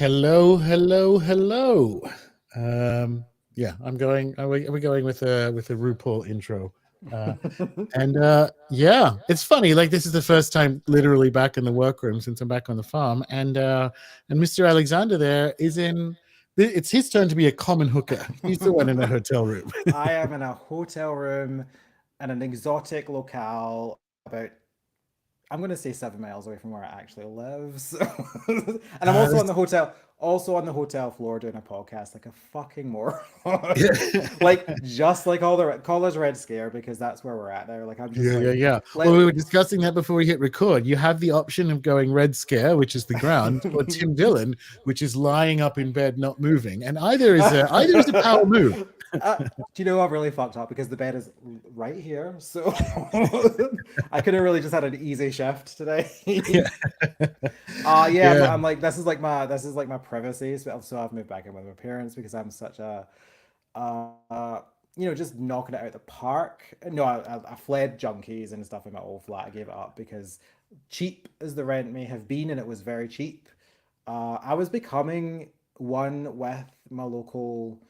Hello, hello, hello. Yeah, I'm going. Are we going with a RuPaul intro? Uh, and yeah, it's funny. Like this is the first time, literally, back in the workroom since I'm back on the farm, and Mr. Alexander there is in. It's his turn to be a common hooker. He's the one in a hotel room. I am in a hotel room in an exotic locale about, I'm going to say 7 miles away from where I actually live. So, and I'm also on This, the hotel floor doing a podcast like a fucking moron. yeah, Like just like all the callers Red Scare, because that's where we're at now. Like I'm just yeah, yeah, like yeah. Well, let we were discussing that before we hit record. You have the option of going Red Scare, which is the ground, or Tim Dillon, which is lying up in bed, not moving. And either is a power move. do you know I've really fucked up because the bed is right here, so I could have really just had an easy shift today. Yeah, Yeah, yeah, I'm like this is like my privacy. So I've moved back in with my parents because I'm such a just knocking it out the park. No, I fled junkies and stuff in my old flat. I gave it up because cheap as the rent may have been, and it was very cheap. I was becoming one with my local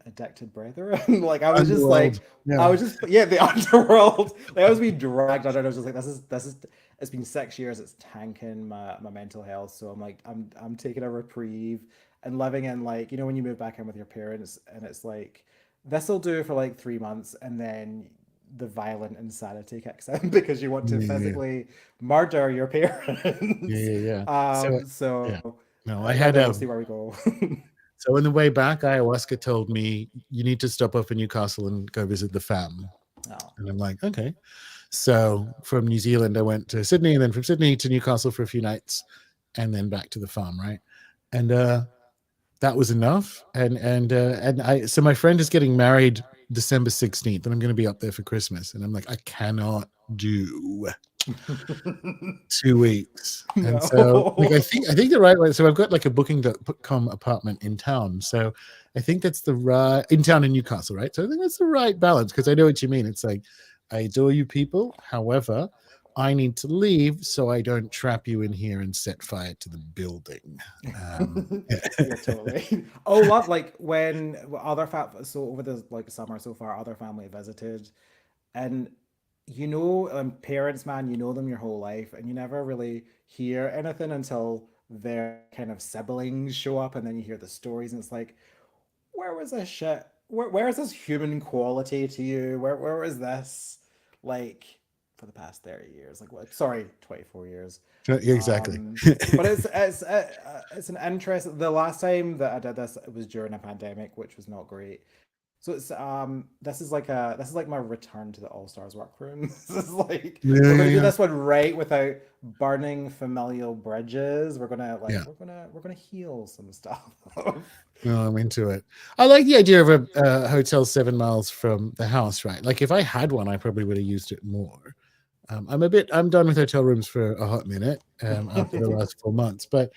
addicted brethren. Like I was just underworld. like I Yeah, was just yeah, the underworld. Like I was being dragged under. I was just like, this is it's been 6 years, it's tanking my mental health. So I'm like, I'm taking a reprieve and living in, like, when you move back in with your parents and it's like this'll do for like 3 months, and then the violent insanity kicks in because you want to yeah, yeah, physically murder your yeah, parents. yeah, yeah. So yeah, So no, and then we'll see where we go. so on the way back, ayahuasca told me you need to stop off in Newcastle and go visit the fam, Oh. and I'm like, okay. So from New Zealand, I went to Sydney, and then from Sydney to Newcastle for a few nights, and then back to the farm, right? And that was enough. And I so my friend is getting married December 16th, and I'm going to be up there for Christmas, and I'm like, I cannot do 2 weeks. And so like No. I think the right way. So I've got like a booking.com apartment in town. So I think that's the right in town in Newcastle, right? So I think that's the right balance because I know what you mean. It's like I adore you people. However, I need to leave so I don't trap you in here and set fire to the building. Yeah. Yeah, totally. Oh, love, like when so over the like summer so far, other family visited, and parents, man, you know them your whole life, and you never really hear anything until their kind of siblings show up, and then you hear the stories, and it's like, where was this shit? Where is this human quality to you? Where was this, like, for the past 30 years? Like, what? Sorry, 24 years. Exactly. Um, but it's an interest. The last time that I did this, it was during a pandemic, which was not great. So this is like my return to the All Stars workroom. This is like Yeah, we're yeah, gonna do yeah. this one right without burning familial bridges. We're gonna like Yeah. we're gonna heal some stuff. No, I'm into it. I like the idea of a hotel 7 miles from the house, right? Like if I had one, I probably would have used it more. I'm done with hotel rooms for a hot minute after the last 4 months. But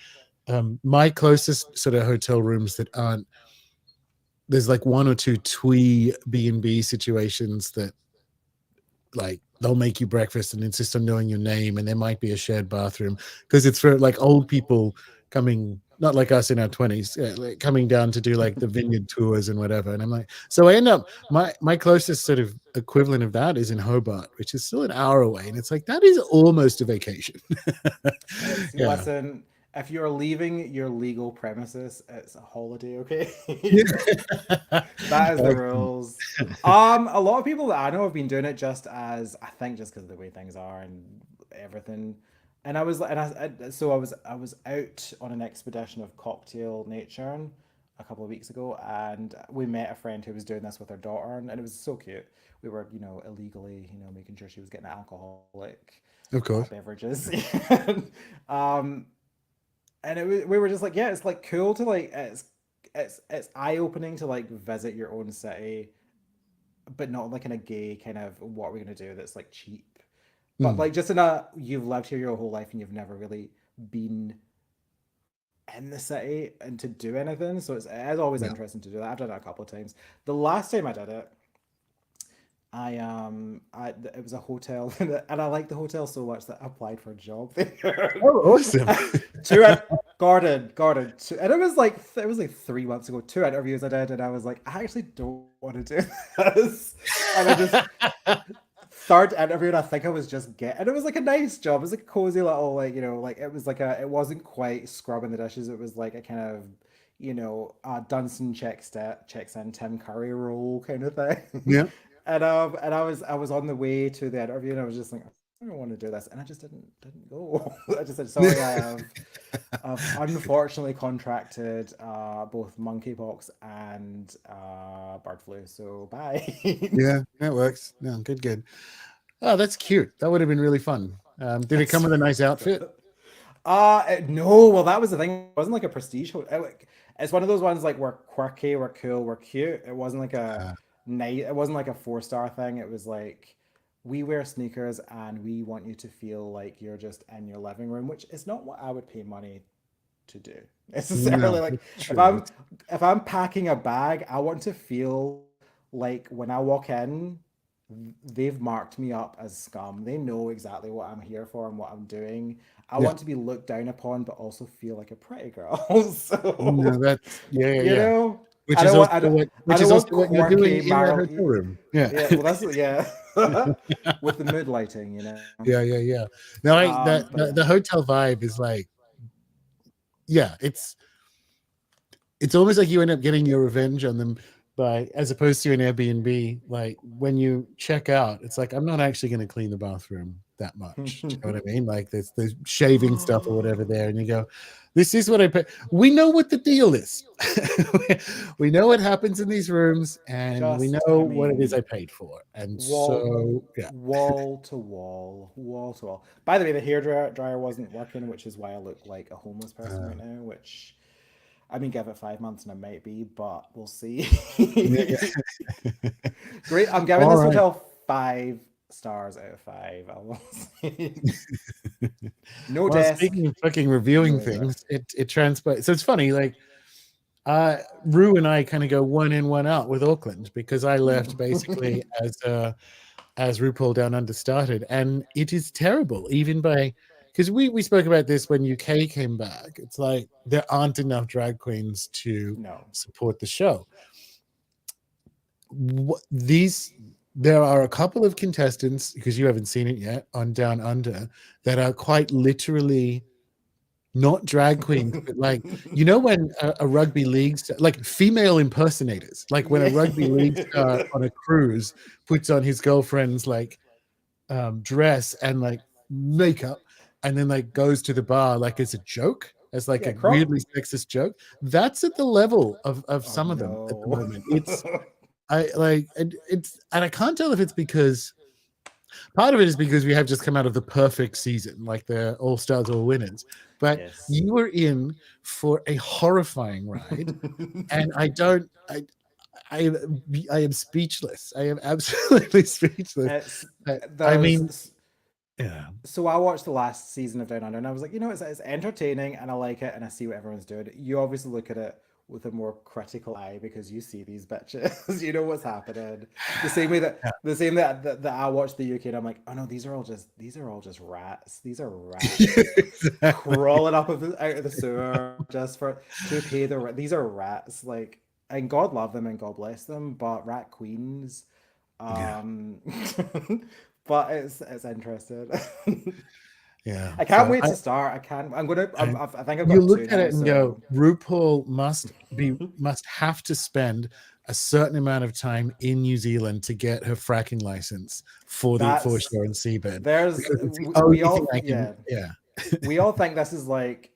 my closest sort of hotel rooms that aren't there's like one or two twee B&B situations that like they'll make you breakfast and insist on knowing your name, and there might be a shared bathroom because it's for like old people coming, not like us in our 20s, like coming down to do like the vineyard tours and whatever. And I'm like, so I end up my closest sort of equivalent of that is in Hobart, which is still an hour away, and it's like that is almost a vacation. It's Yeah. listen. If you're leaving your legal premises, it's a holiday, okay? Yeah. That is the Excellent. rules. A lot of people that I know have been doing it just as, I think, just because of the way things are and everything. And I was and so I was out on an expedition of cocktail nature a couple of weeks ago, and we met a friend who was doing this with her daughter, and it was so cute. We were, illegally, making sure she was getting alcoholic Of course. beverages. um, and we were just like, yeah, it's like cool to like it's eye opening to like visit your own city, but not like in a gay kind of what are we gonna do that's like cheap, but Mm, like just in a you've lived here your whole life and you've never really been in the city and to do anything. So it's always yeah. interesting to do that. I've done it a couple of times. The last time I did it, it was a hotel, and I liked the hotel so much that I applied for a job there. Oh, awesome. to Gordon, and it was like 3 months ago. 2 interviews I did, and I was like, I actually don't want to do this, and I just third interview, and I think I was just and it was like a nice job. It was like a cozy little, like, like it was like it wasn't quite scrubbing the dishes. It was like a kind of, Dunstan checks in Tim Curry role kind of thing. Yeah. And I was on the way to the interview, and I was just like, I don't want to do this, and I just didn't go. I just said, sorry, I've unfortunately contracted both monkeypox and bird flu, so bye. Yeah, that works. No, good, good. Oh, that's cute. That would have been really fun. Did it come with a nice outfit? No. Well, that was the thing. It wasn't like a prestige hotel. It's one of those ones like we're quirky, we're cool, we're cute. It wasn't like a Uh, night. It wasn't like a 4-star thing. It was like we wear sneakers and we want you to feel like you're just in your living room, which is not what I would pay money to do necessarily. no, Like it's if true. I'm if I'm packing a bag, I want to feel like when I walk in, they've marked me up as scum. They know exactly what I'm here for and what I'm doing. I Yeah. want to be looked down upon, but also feel like a pretty girl. No, So, that's yeah, yeah, you yeah. know, Which I is don't want, also I don't, what I which don't is want also what you're doing quirky in that Marilyn. hotel room. Yeah. Yeah, well, that's yeah, with the mood lighting, Yeah, yeah, yeah. No, But the hotel vibe is like, yeah, it's almost like you end up getting your revenge on them by, as opposed to an Airbnb, like when you check out, it's like, I'm not actually going to clean the bathroom that much. Do you know what I mean? Like there's shaving stuff or whatever there, and you go, this is what I pay. We know what the deal is. We know what happens in these rooms, and we just, know I what it is mean, I paid for. And wall so, yeah. wall to wall, wall to wall. By the way, the hair dryer wasn't working, which is why I look like a homeless person Uh, right now. Which, I mean, give it 5 months and I might be, but we'll see. yeah, yeah. Great. I'm giving All this right. hotel 5 stars out of 5. I will say. No Well, desk, speaking of fucking no reviewing laser. things, it transpires. So it's funny, like Rue and I kind of go one in, one out with Auckland because I left basically as RuPaul Down Under started, and it is terrible. Even by because we spoke about this when UK came back. It's like there aren't enough drag queens to No. support the show. These there are a couple of contestants because you haven't seen it yet on Down Under that are quite literally not drag queens, but like when a rugby league like female impersonators, like when a rugby league star Yeah. on a cruise puts on his girlfriend's like dress and like makeup, and then like goes to the bar like as a joke, as like Yeah, a crop. weirdly sexist joke. That's at the level of Oh some of them at the no. moment. It's I like it's and I can't tell if it's because part of it is because we have just come out of the perfect season, like the all stars, all winners. But Yes. you were in for a horrifying ride, and I, I am speechless. I am absolutely speechless. it's I mean, there's yeah, So I watched the last season of Down Under, and I was like, it's entertaining, and I like it, and I see what everyone's doing. You obviously look at it with a more critical eye because you see these bitches, you know what's happening. The same way that yeah. the same that I watch the UK, and I'm like, oh no, these are all just rats. These are rats Exactly. crawling out of the sewer just for to pay the rent. These are rats, like, and God love them and God bless them, but rat queens. Yeah, Um, but it's interesting. yeah. I can't So wait to start. I can't. I'm gonna. I I think I've you got look two at now. it and go, So RuPaul must have to spend a certain amount of time in New Zealand to get her fracking license for the that's foreshore and seabed there's because it's the we only thing all I can. yeah Yeah, we all think this is like,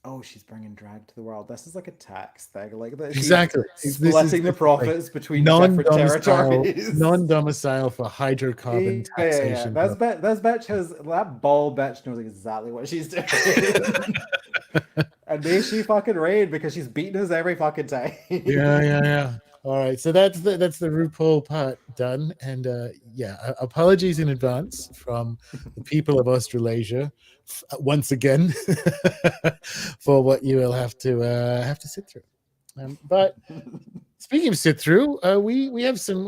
oh, she's bringing drag to the world. This is like a tax thing, like that she's exactly. splitting the This is like profits between different non-domicile, territories. non-domicile for hydrocarbon Yeah. taxation purposes. This bitch has that bald bitch knows exactly what she's doing. And may she fucking raid because she's beating us every fucking time. Yeah, yeah, yeah. All right, so that's the RuPaul part done, and yeah, apologies in advance from the people of Australasia once again for what you will have to sit through. But speaking of sit through, we have some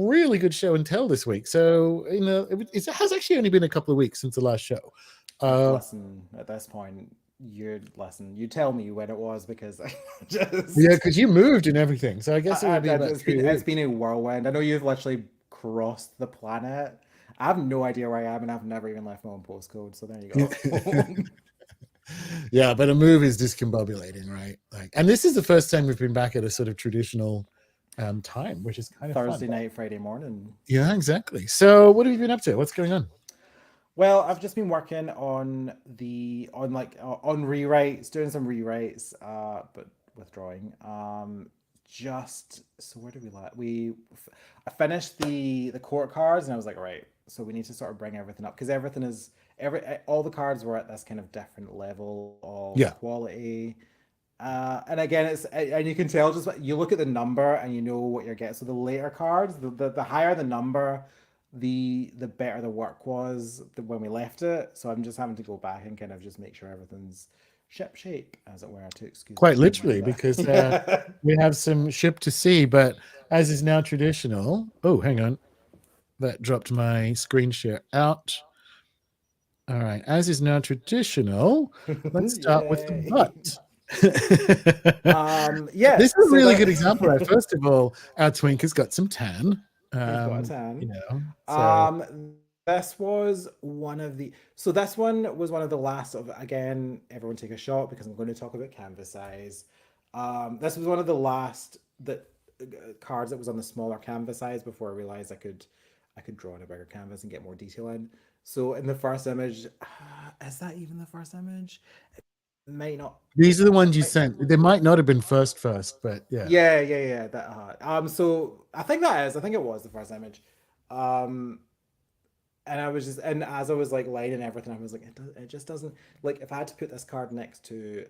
really good show and tell this week. So it has actually only been a couple of weeks since the last show, Uh, listen, at this point, you tell me when it was because I yeah, just because you moved and everything, so I guess it would be about it's 3 weeks. been a whirlwind. I know you've literally crossed the planet. I have no idea where I am, and I've never even left my own postcode. So there you go. Yeah, but a move is discombobulating, right? Like, and this is the first time we've been back at a sort of traditional time, which is kind of fun. Thursday night, Friday morning. Yeah, exactly. So, what have you been up to? What's going on? Well, I've just been working on rewrites, doing some rewrites, but withdrawing. Just so where did we let I finished the court cards, and I was like, right, so we need to sort of bring everything up because everything is all the cards were at this kind of different level of Yeah, quality. And again, and you can tell just you look at the number and you know what you're getting. So the later cards, the higher the number, the better the work was when we left it. So I'm just having to go back and kind of just make sure everything's ship shape, as it were, to excuse the quite term there. literally, But because yeah. we have some ship to see. But as is now traditional, oh, hang on, that dropped my screen share out. All right, as is now traditional, let's start with the Yay. butt. Yeah, This is a so really good example. Right? that First of all, our twink has got some tan. he's got a You 10. know, so This was one of the so this one was one of the last of again, everyone take a shot because I'm going to talk about canvas size. This was one of the last that cards that was on the smaller canvas size before I realized I could draw on a bigger canvas and get more detail in. So in the first image, is that even the first image? It might not. these are the It ones you might. sent. They might not have been first, but yeah. Yeah. That so I think that is. I think it was the first image. Um, and I was just, and as I was like lighting everything, I was like, it just doesn't like if I had to put this card next to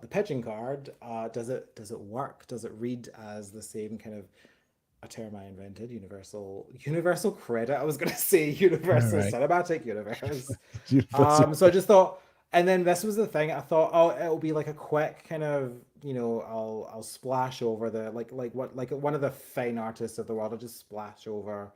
the pigeon card, does it work? Does it read as the same kind of a term I invented, universal credit? I was gonna say All universal right. cinematic universe. Universal. So I just thought, and then this was the thing. I thought, oh, it'll be like a quick kind of, I'll splash over the like one of the fine artists of the world. I'll just splash over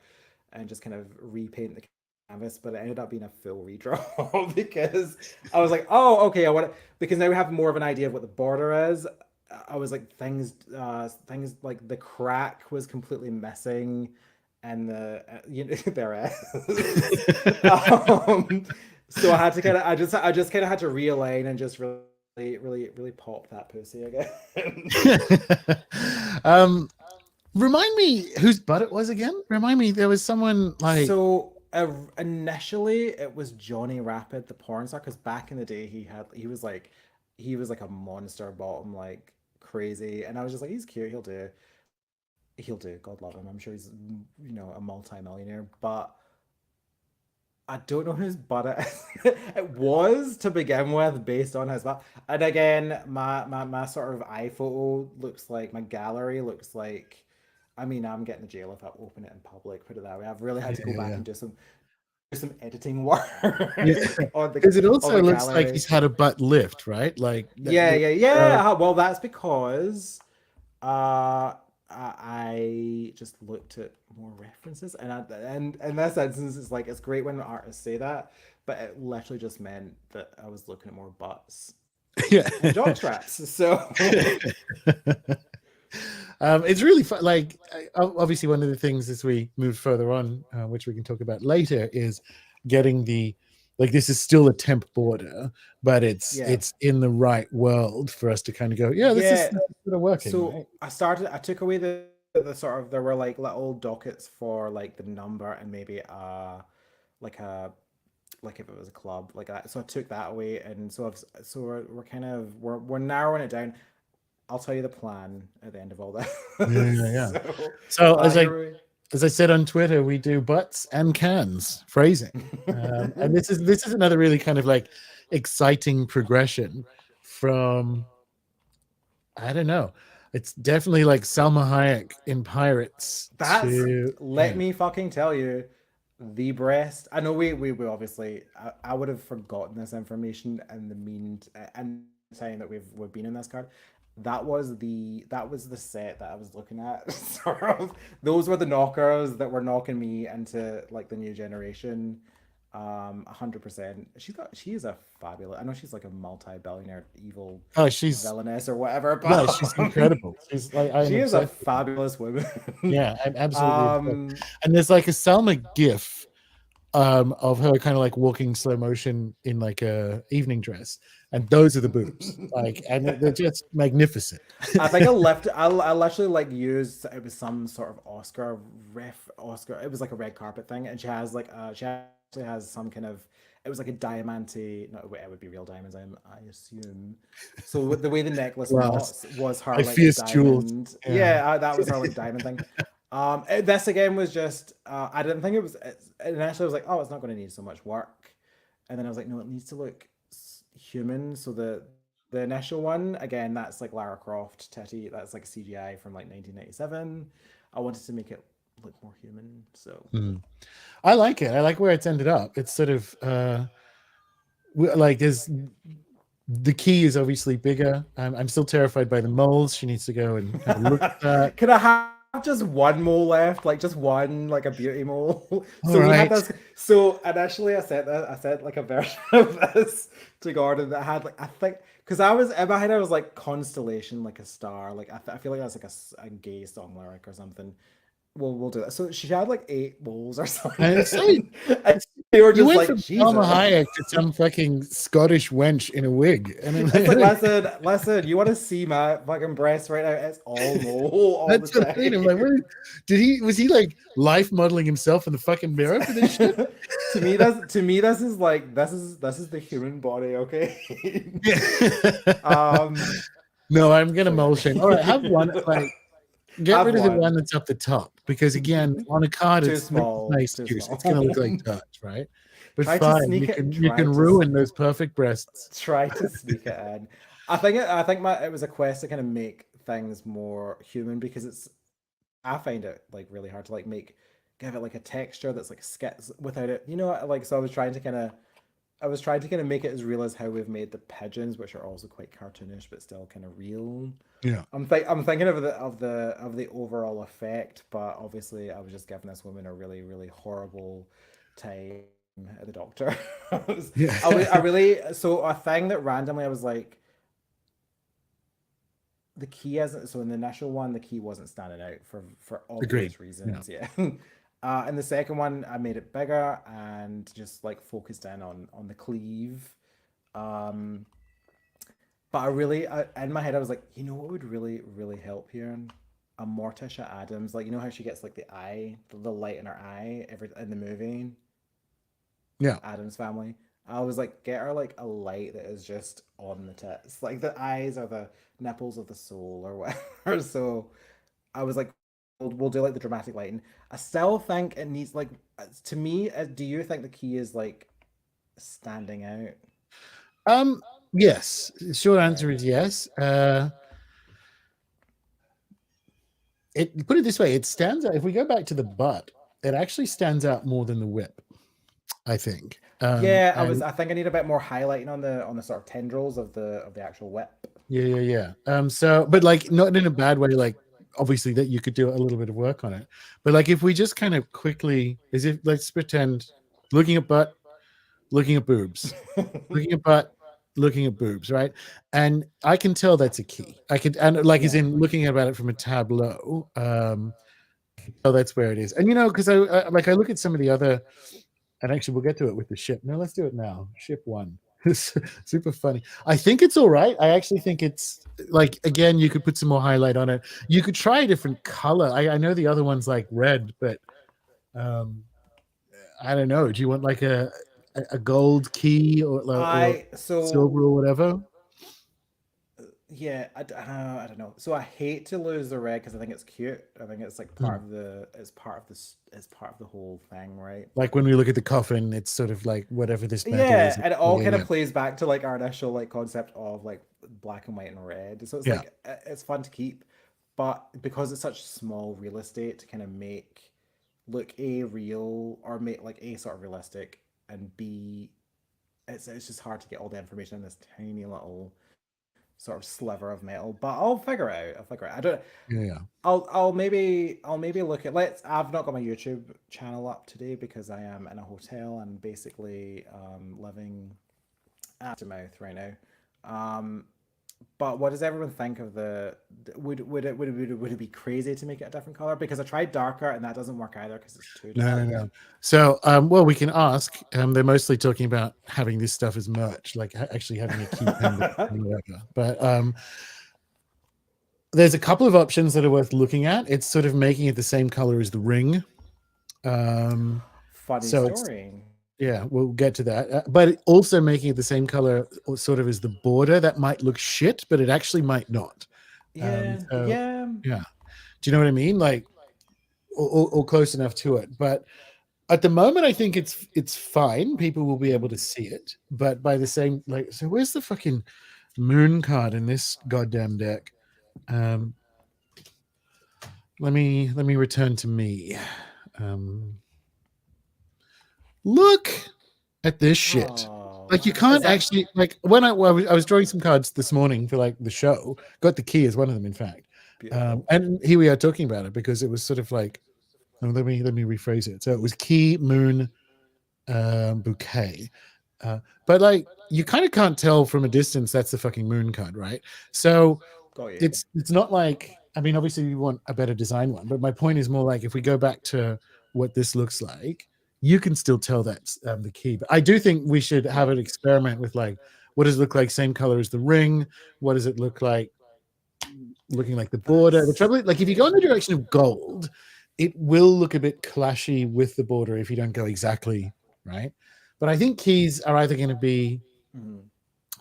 and just kind of repaint the canvas. But it ended up being a full redraw because I was like, oh, okay, I want to because now we have more of an idea of what the border is. I was like things like the crack was completely missing, and there is. um, so I had to kind of I just kind of had to realign and just really pop that pussy again. um, Remind me whose butt it was again. Remind me, there was someone like So initially it was Johnny Rapid, the porn star, because back in the day he was like a monster bottom, like crazy, and I was just like, he's cute, he'll do. God love him. I'm sure he's a multi-millionaire, but I don't know whose butt it is. It was to begin with, based on his butt. And again, my sort of iPhoto looks like my gallery looks like. I mean, I'm getting the jail if I open it in public. Put it that way. I've really had yeah, to go back yeah. and do some editing work Yeah, on because it the also looks like gallery. he's had a butt lift, right? Like Yeah. Well, that's because I just looked at more references, and in this instance, it's like it's great when artists say that, but it literally just meant that I was looking at more butts yeah. and jock straps. So It's really fun. Like, obviously, one of the things as we move further on, which we can talk about later, is getting the like. This is still a temp border, but yeah, it's in the right world for us to kind of go. Yeah, yeah. this is sort of working, So right? I took away the sort of there were like little dockets for like the number and maybe like a like if it was a club like that. So I took that away, and so we're kind of we're narrowing it down. I'll tell you the plan at the end of all Yeah. this. So So here as I said on Twitter, we do butts and cans phrasing, and we this is another really kind of like exciting progression from I don't know. It's definitely like Salma Hayek in Pirates that's to let yeah. me fucking tell you the breast. I know we obviously I would have forgotten this information and the mean and saying that we've been in this card. That was the set that I was looking at. Sort of those were the knockers that were knocking me into like the new generation. 100%. She is a fabulous. I know she's like a multi-billionaire evil Oh, she's villainess or whatever, no, but she's incredible. She's like I am she is a obsessed with her. fabulous woman. Yeah, I'm absolutely obsessed. um, And there's like a Selma gif of her kind of like walking slow motion in like a evening dress, and those are the boobs. Like, and they're just magnificent. I think I left. I literally like used. It was some sort of Oscar. It was like a red carpet thing, and she actually has some kind of. It was like a diamante. No, wait, it would be real diamonds. I assume. So with the way the necklace Wow, knots was her like like fierce jewels. diamond. Yeah. Yeah, that was her like diamond thing. This again was just. I didn't think it was. Initially, I was like, oh, it's not going to need so much work, and then I was like, no, it needs to look human. So the initial one, again, that's like Lara Croft titty. That's like CGI from like 1997. I wanted to make it look more human. So Mm. I like it. I like where it's ended up. It's sort of like there's the key is obviously bigger. I'm still terrified by the moles. She needs to go and have a look at that. can I have just one mole left? Like just one, like a beauty mole. All So we had right. this. So initially I said like a version of this to Gordon that had like I think because I was in my head I was like constellation like a star. Like I feel like that's like a gay song lyric or something. We'll do that. So she had like 8 moles or And it's like something. And they were you just went like from Salma Jesus. Hayek to some fucking Scottish wench in a wig, and It's like, like, listen, you want to see my fucking breasts right now? It's all mole all the that's what I mean. I'm like, time. what did he? Was he like life modeling himself in the fucking mirror for this shit? This is like this is the human body, okay? Yeah. um, No, I'm gonna so mole shame. All right, have one. yeah, Like, get have rid of the one one. that's up the top because again, on a card, Too it's no small, too excuse. It's gonna look like small. dirt, right? But Try to fine, sneak it. you can ruin those perfect breasts. Try to sneak it in. I think it was a quest to kind of make things more human because I find it like really hard to like make give it like a texture that's like skits without it. You know, like so I was trying to kind of make it as real as how we've made the pigeons, which are also quite cartoonish but still kind of real. Yeah. I'm thinking of the overall effect, but obviously I was just giving this woman a really horrible time at the doctor. I Yeah. really so a thing that randomly I was like the key isn't so in the initial one the key wasn't standing out for Agreed. obvious Yeah. reasons, yeah. In the second one I made it bigger and just like focused in on the cleave. um but in my head I was like, you know what would really help here, a Morticia Adams, like you know how she gets like the light in her eye every in the movie Yeah. Adams family. I was like, get her like a light that is just on the tits. Like the eyes are the nipples of the soul or whatever. So I was like, we'll do like the dramatic lighting. I still think it needs like to me. Do you think the key is like standing out? Um. Yes. Short answer Right. is yes. It put it this way: it stands out. If we go back to the butt, it actually stands out more than the whip. I think. Yeah, And I think I need a bit more highlighting on the sort of tendrils of the actual whip. yeah. So, but like not in a bad way. Like obviously that you could do a little bit of work on it. But like if we just kind of quickly, as if let's pretend, looking at butt, looking at boobs, looking at butt, looking at boobs, right? And I can tell that's a key. I can, and like as Yeah. in looking about it from a tableau. Oh, that's where it is. And you know, because like I look at some of the other, and actually we'll get to it with the ship. No, let's do it now. Ship one. It's super funny. I think it's all right. I actually think it's like again, you could put some more highlight on it. You could try a different color. I know the other one's like red, but um I don't know. Do you want like a gold key or I silver so or whatever? Yeah, I don't know. So I hate to lose the red because I think it's cute. I think it's like Mm. it's part of the whole thing, right? Like when we look at the coffin, it's sort of like whatever this metal Yeah, is. and it all Yeah, kind of yeah, plays back to like our initial like concept of like black and white and red. So it's yeah. like it's fun to keep, but because it's such small real estate to kind of make look a real or make like a sort of realistic and b it's just hard to get all the information in this tiny little sort of sliver of metal, but I'll figure it out. I'll figure it out. I don't. Yeah. I'll maybe look at let's I've not got my YouTube channel up today because I am in a hotel and basically living at mouth right now. Um but what does everyone think of the would it be crazy to make it a different color? Because I tried darker and that doesn't work either because it's too No, no, dark. no. So, well, we can ask. They're mostly talking about having this stuff as merch, like actually having a key and whatever. But there's a couple of options that are worth looking at. It's sort of making it the same color as the ring. Funny So it's story. yeah, we'll get to that. But also making it the same color, or sort of as the border. That might look shit, but it actually might not. Yeah, So yeah. yeah, do you know what I mean? Like, or close enough to it. But at the moment, I think it's fine. People will be able to see it. But by the same, like, so where's the fucking moon card in this goddamn deck? Um, let me return to me. Um, look at this shit. Oh Like, you wow. Is can't that actually, like, when I was drawing some cards this morning for like the show. Got the key as one of them, in fact. beautiful? And here we are talking about it because it was sort of like, oh, let me rephrase it. So it was key, moon, bouquet. But like, you kind of can't tell from a distance that's the fucking moon card, right? So Got you. it's not like, I mean, obviously we want a better design one, but my point is more like, if we go back to what this looks like, you can still tell that's the key. But I do think we should have Yeah. an experiment with, like, what does it look like same color as the ring? What does it look like looking like the border? The That's trouble, like, if you go in the direction of gold, it will look a bit clashy with the border if you don't go exactly right. But I think keys are either going to be mhm.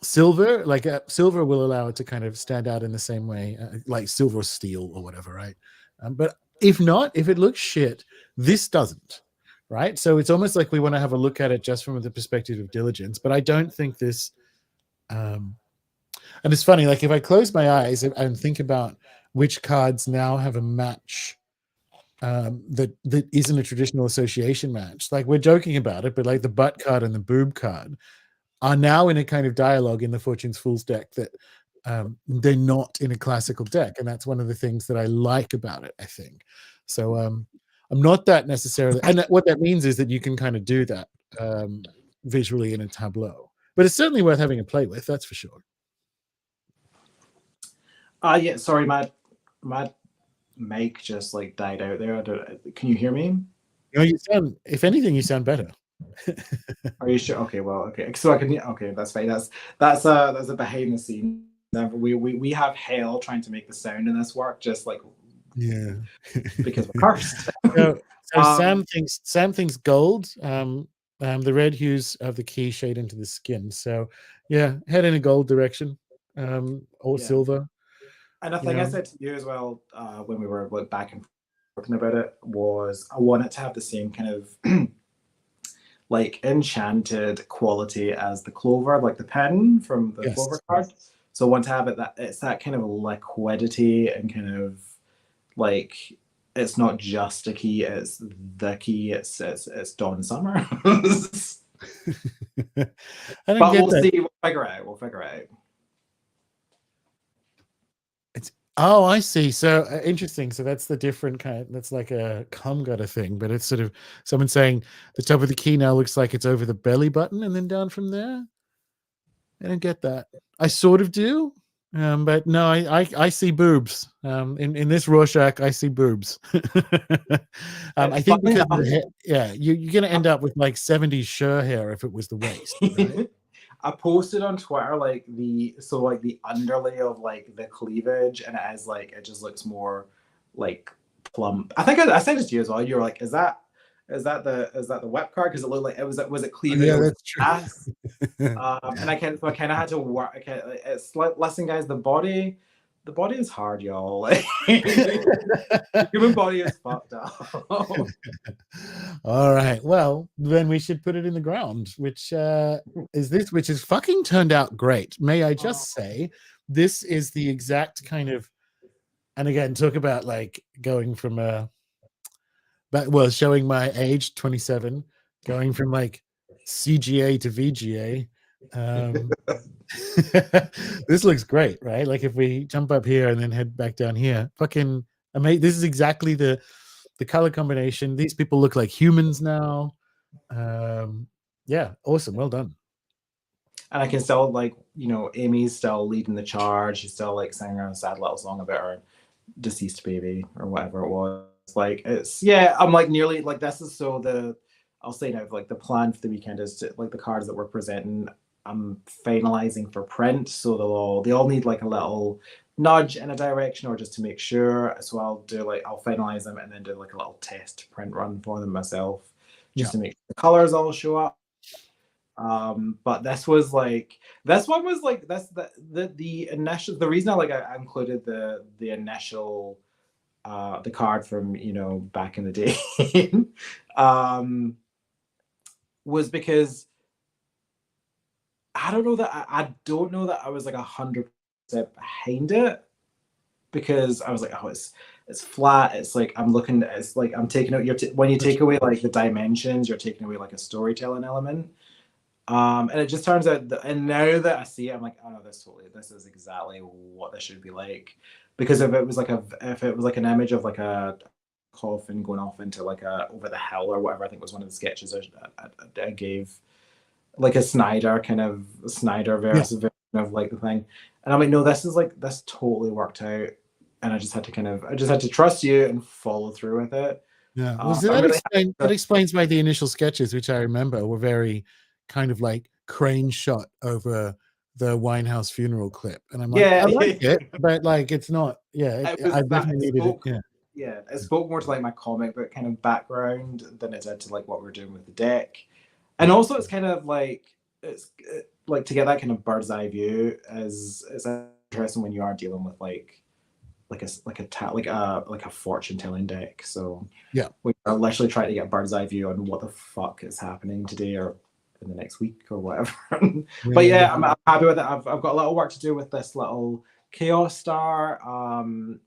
silver, like silver will allow it to kind of stand out in the same way, like silver or steel or whatever, right? But if not, if it looks shit, this doesn't, right? So it's almost like we want to have a look at it just from the perspective of diligence. But I don't think this. Um, and it's funny, like, if I close my eyes and think about which cards now have a match, that isn't a traditional association match. Like, we're joking about it, but like the butt card and the boob card are now in a kind of dialogue in the Fortune's Fools deck that they're not in a classical deck, and that's one of the things that I like about it, I think. So I'm not that necessarily, and what that means is that you can kind of do that visually in a tableau, but it's certainly worth having a play with, that's for sure. Yeah, sorry, my mic just like died out there. I don't, can you hear me? You know, you sound, if anything, you sound better. Are you sure? Okay, well, okay. So I can. Okay, that's fine. That's a behind the scenes. We have hell trying to make the sound in this work, just like Yeah. because we're cursed. So um, Sam thinks gold. The red hues of the key shade into the skin. So yeah, head in a gold direction, or yeah, silver. and a You thing I know. said to you as well when we were like back and talking about it was I want it to have the same kind of like enchanted quality as the clover, like the pen from the clover Yes. card. So I want to have it that it's that kind of liquidity and kind of like it's not just a key, it's the key, it's Dawn Summer. I don't But get we'll that. see, we'll figure it out. We'll figure it out. It's, oh, I see. So interesting. So that's the different kind. That's like a cum gutter thing, but it's sort of someone saying the top of the key now looks like it's over the belly button and then down from there. I don't get that. I sort of do, but no, I see boobs. In this Rorschach, I see boobs. I It's think funny because of enough. the hair, yeah, you're going to end up with like 70s Sure hair if it was the waist, right? I posted on Twitter like the underlay of like the cleavage, and it is like it just looks more like plump. I think I said it to you as well. You're like, is that the web card? Because it looked like was it Oh, cleavage yeah, over that's the ass? And I kind of had to work. It's like, listen, guys, the body is hard, y'all. Like, the human body is fucked up. All right. Well, then we should put it in the ground, which which has fucking turned out great. May I just say, this is the exact kind of, and again, talk about like going from showing my age, 27, going from like CGA to VGA. This looks great, right? Like if we jump up here and then head back down here, fucking amazing. This is exactly the color combination. These people look like humans now. Yeah, awesome. Well done. And I can still like, Amy's still leading the charge. She's still like singing a sad little song about her deceased baby or whatever it was. Like it's yeah, I'm like nearly like this is so the I'll say now like the plan for the weekend is to like the cards that we're presenting. I'm finalizing for print, so they all need like a little nudge in a direction or just to make sure. So I'll finalize them and then do like a little test print run for them myself, just Yeah. to make sure the colors all show up. But this one was like that's the initial the reason I included the initial the card from back in the day was because I don't know that I was like 100% behind it, because I was like, oh, it's flat. It's like it's like I'm taking out when you take away like the dimensions, you're taking away like a storytelling element. And it just turns out and now that I see it, I'm like, oh no, this is exactly what this should be like. Because if it was like an image of like a coffin going off into like a over the hill or whatever, I think was one of the sketches I gave, like a Snyder versus version of like the thing. And I'm like, no, this totally worked out. And I just had to trust you and follow through with it. Yeah. Well, so that explains why the initial sketches, which I remember, were very kind of like crane shot over the Winehouse funeral clip. And I'm like, I like it, but like it's not, I definitely needed it. Yeah. Yeah, it spoke more to like my comic book kind of background than it did to like what we're doing with the deck. And also it's kind of like like to get that kind of bird's eye view is interesting when you are dealing with like a fortune telling deck. So yeah, we are literally trying to get a bird's eye view on what the fuck is happening today or in the next week or whatever. But yeah, I'm happy with it. I've got a little work to do with this little chaos star,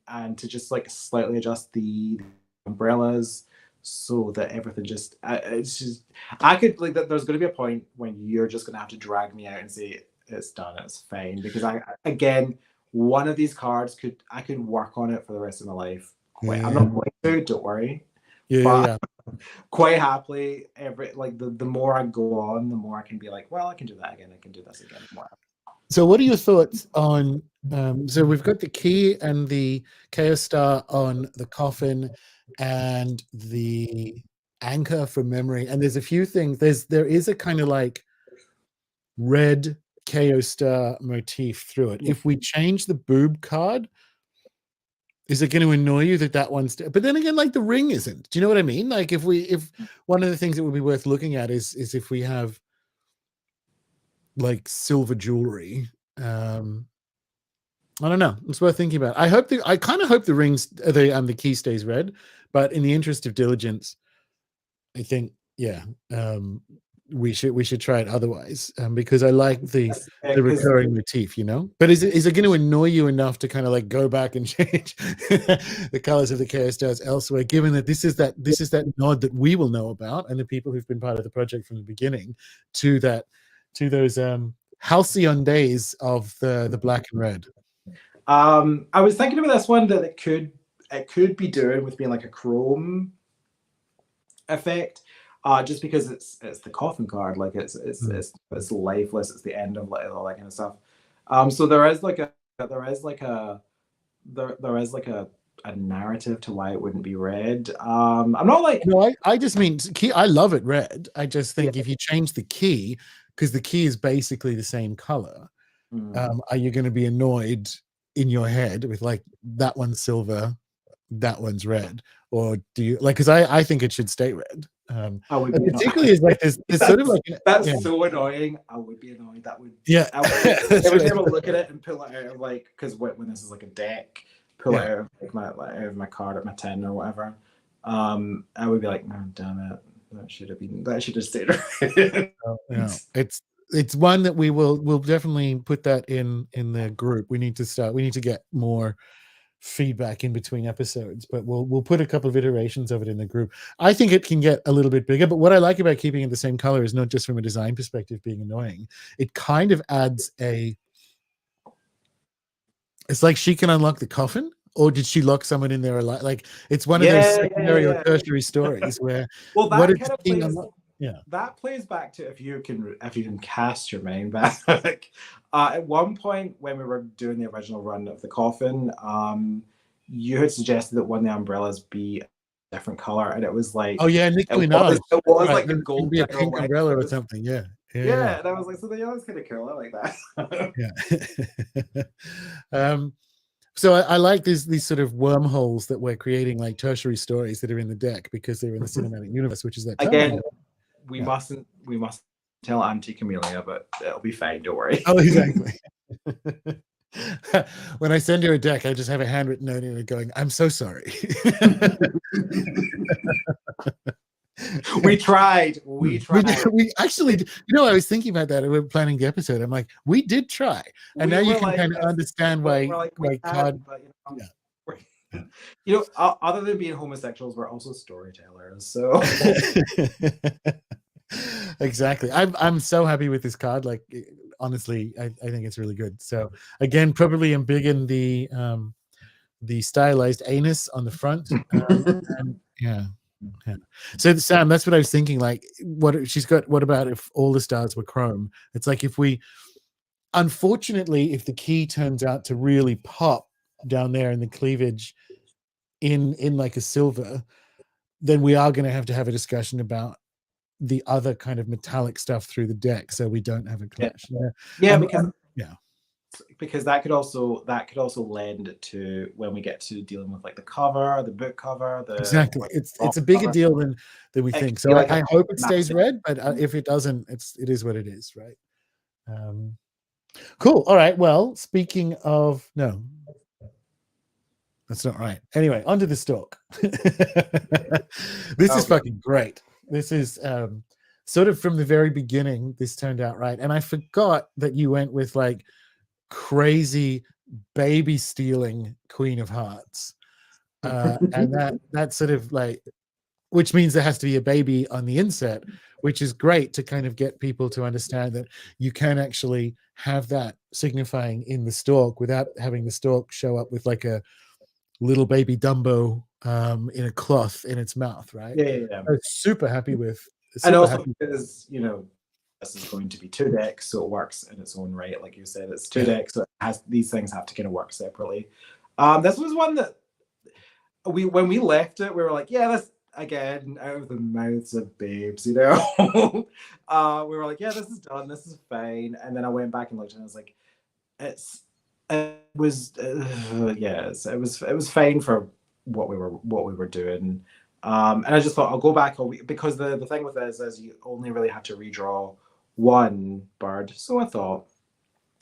and to just like slightly adjust the umbrellas so that everything just it's just I could like there's going to be a point when you're just going to have to drag me out and say it's done, it's fine, because again, one of these cards I could work on it for the rest of my life. I'm not going to, don't worry. Yeah. Quite happily, the more I go on, the more I can be like, well, I can do that again, I can do this again. So what are your thoughts on so we've got the key and the chaos star on the coffin and the anchor for memory, and there's a few things. There is a kind of like red chaos star motif through it. If we change the boob card, is it going to annoy you that one's but then again, like the ring isn't. Do you know what I mean? Like if one of the things that would be worth looking at is if we have like silver jewelry. I don't know. It's worth thinking about. I kind of hope the rings the key stays red, but in the interest of diligence, I think we should try it otherwise, because I like the recurring motif, But is it going to annoy you enough to kind of like go back and change the colors of the chaos stars elsewhere, given that this is that nod that we will know about, and the people who've been part of the project from the beginning to those halcyon days of the black and red. I was thinking about this one that it could be doing with being like a chrome effect, just because it's the coffin card, like it's lifeless, it's the end of like all that kind of stuff. So there is like a narrative to why it wouldn't be red. I'm not like no, I just mean key. I love it red. I just think if you change the key, because the key is basically the same color, are you going to be annoyed in your head with like that one's silver, that one's red, or do you like? Because I think it should stay red. Particularly is like there's sort of like that's so annoying. I would be annoyed. That would I would be able to look at it and pull it out of like, because when this is like a deck, pull it out of like my card at my 10 or whatever. I would be like, no, damn it, that should have stayed right. It's one that we'll definitely put that in the group. We need to get more feedback in between episodes, but we'll put a couple of iterations of it in the group. I think it can get a little bit bigger, but what I like about keeping it the same color is not just from a design perspective being annoying. It kind of adds it's like she can unlock the coffin, or did she lock someone in there alive? Like it's one of those Yeah, yeah, secondary or yeah. tertiary stories where Well, what that did the kind of king plays. unlock? Yeah. That plays back to if you can cast your mind back. At one point when we were doing the original run of the coffin, you had suggested that one of the umbrellas be a different color, and it was Oh like yeah, Nicki Minaj. it was Right. like a It can gold be a dinner pink like umbrella it or was, something. Yeah. Yeah. Yeah. yeah, and I was like, so yeah, that's kind of cool. I like that. Yeah. So I like these sort of wormholes that we're creating, like tertiary stories that are in the deck because they're in the cinematic universe, which is that term. Again, Yeah. we must tell Auntie Camellia, but it'll be fine. Don't worry. Oh, exactly. When I send her a deck, I just have a handwritten note in it going, "I'm so sorry." We tried. We tried. We actually, I was thinking about that. We were planning the episode. I'm like, we did try, and now We you were can like kind of this. understand We're why like, we Card. can, but Yeah, yeah. other than being homosexuals, we're also storytellers. So Exactly. I'm so happy with this card. Like, honestly, I think it's really good. So again, probably I'm big in the stylized anus on the front. And yeah. Yeah. So Sam, that's what I was thinking. Like, what about if all the stars were chrome? It's like unfortunately, if the key turns out to really pop down there in the cleavage in like a silver, then we are going to have a discussion about the other kind of metallic stuff through the deck, so we don't have a clash. yeah, Yeah, because that could also lend to when we get to dealing with like the cover, the book cover, the exactly. like, It's a bigger cover. deal than we It think. could be So like a I hope it stays massive. red, but if it doesn't, it is what it is, right? Cool. All right. Well, speaking of no, that's not right. Anyway, onto the stalk. This is Okay. fucking great. This is sort of from the very beginning. This turned out right, and I forgot that you went with like crazy baby stealing Queen of Hearts, and that sort of like, which means there has to be a baby on the inset, which is great to kind of get people to understand that you can actually have that signifying in the stalk without having the stalk show up with like a little baby Dumbo in a cloth in its mouth, right? Yeah. I'm super happy with. And Super also happy. because this is going to be two decks, so it works in its own right. Like you said, it's two Yeah. decks, so these things have to kind of work separately. This was one that when we left it, we were like, yeah, that's again out of the mouths of babes, we were like, yeah, this is done, this is fine. And then I went back and looked, and I was like, it was fine for what we were doing. And I just thought I'll go back because the thing with this is you only really had to redraw one bird. So I thought,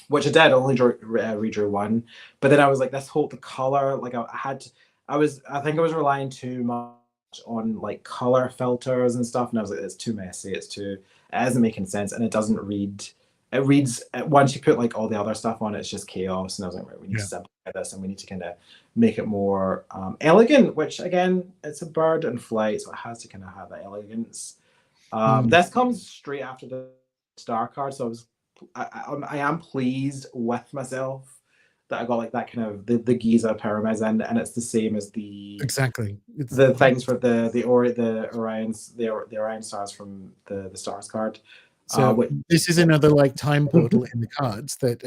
which I did, only redrew one. But then I was like, the color, like I think I was relying too much on like color filters and stuff, and I was like, it's too messy, it isn't making sense, and it doesn't read. It reads once you put like all the other stuff on, it's just chaos. And I was like, right, we need to simplify this, and we need to kind of make it more elegant. Which again, it's a bird in flight, so it has to kind of have that elegance. This comes straight after the star card, so I am pleased with myself that I got like that kind of the Giza pyramids, and it's the same as Exactly. the things for the Orion stars from the stars card. So this is another like time portal in the cards that